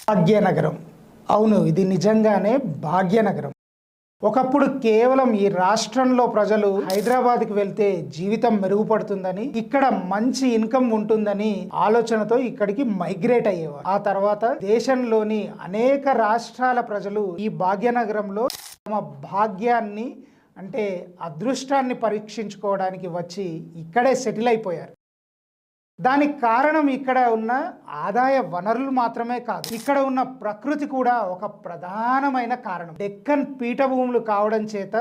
భాగ్యనగరం. అవును, ఇది నిజంగానే భాగ్యనగరం. ఒకప్పుడు కేవలం ఈ రాష్ట్రంలో ప్రజలు హైదరాబాద్కి వెళ్తే జీవితం మెరుగుపడుతుందని, ఇక్కడ మంచి ఇన్కమ్ ఉంటుందని ఆలోచనతో ఇక్కడికి మైగ్రేట్ అయ్యేవారు. ఆ తర్వాత దేశంలోని అనేక రాష్ట్రాల ప్రజలు ఈ భాగ్యనగరంలో తమ భాగ్యాన్ని అంటే అదృష్టాన్ని పరీక్షించుకోవడానికి వచ్చి ఇక్కడే సెటిల్ అయిపోయారు. దానికి కారణం ఇక్కడ ఉన్న ఆదాయ వనరులు మాత్రమే కాదు, ఇక్కడ ఉన్న ప్రకృతి కూడా ఒక ప్రధానమైన కారణం. డెక్కన్ పీఠభూములు కావడం చేత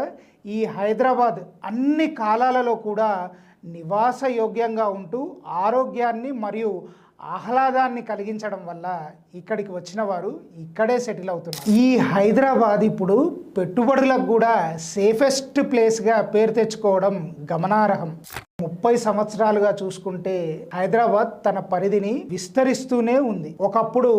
ఈ హైదరాబాద్ అన్ని కాలాలలో కూడా నివాసయోగ్యంగా ఉంటూ ఆరోగ్యాన్ని మరియు ఆహ్లాదాన్ని కలిగించడం వల్ల ఇక్కడికి వచ్చిన వారు ఇక్కడే సెటిల్ అవుతున్నారు. ఈ హైదరాబాద్ ఇప్పుడు పెట్టుబడులకు కూడా సేఫెస్ట్ ప్లేస్గా పేరు తెచ్చుకోవడం గమనార్హం. 30 సంవత్సరాలుగా చూసుకుంటే హైదరాబాద్ తన పరిధిని విస్తరిస్తూనే ఉంది. ఒకప్పుడు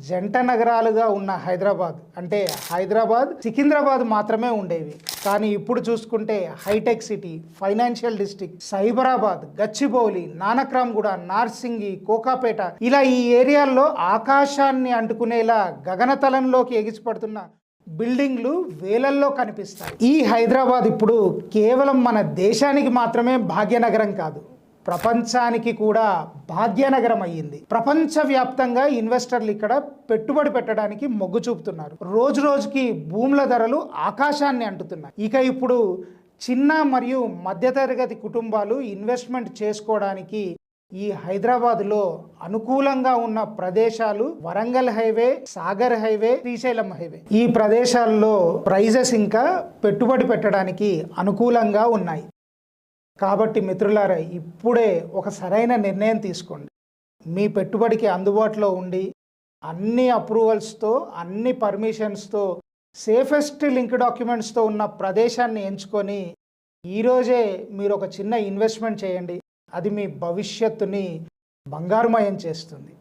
జంట నగరాలుగా ఉన్న హైదరాబాద్ అంటే హైదరాబాద్, సికింద్రాబాద్ మాత్రమే ఉండేవి. కానీ ఇప్పుడు చూసుకుంటే Hitech City, financial district, Cyberabad, Gachibowli, Nanakramguda, Narsingi, Kokapet ఇలా ఈ ఏరియాల్లో ఆకాశాన్ని అంటుకునేలా గగనతలంలోకి ఎగిసిపడుతున్న బిల్డింగ్లు వేలల్లో కనిపిస్తాయి. ఈ హైదరాబాద్ ఇప్పుడు కేవలం మన దేశానికి మాత్రమే భాగ్యనగరం కాదు, ప్రపంచానికి కూడా భాగ్యనగరం అయ్యింది. ప్రపంచవ్యాప్తంగా ఇన్వెస్టర్లు ఇక్కడ పెట్టుబడి పెట్టడానికి మొగ్గు చూపుతున్నారు. రోజు రోజుకి భూముల ధరలు ఆకాశాన్ని అంటుతున్నాయి. ఇక ఇప్పుడు చిన్న మరియు మధ్యతరగతి కుటుంబాలు ఇన్వెస్ట్మెంట్ చేసుకోవడానికి ఈ హైదరాబాద్లో అనుకూలంగా ఉన్న ప్రదేశాలు Warangal highway, Sagar highway, Srisailam highway. ఈ ప్రదేశాల్లో ప్రైజెస్ ఇంకా పెట్టుబడి పెట్టడానికి అనుకూలంగా ఉన్నాయి. కాబట్టి మిత్రులారా, ఇప్పుడే ఒక సరైన నిర్ణయం తీసుకోండి. మీ పెట్టుబడికి అందుబాటులో ఉండి అన్ని అప్రూవల్స్తో, అన్ని పర్మిషన్స్తో, సేఫెస్ట్ లింక్ డాక్యుమెంట్స్తో ఉన్న ప్రదేశాన్ని ఎంచుకొని ఈరోజే మీరు ఒక చిన్న ఇన్వెస్ట్మెంట్ చేయండి. అది మీ భవిష్యత్తుని బంగారుమయం చేస్తుంది.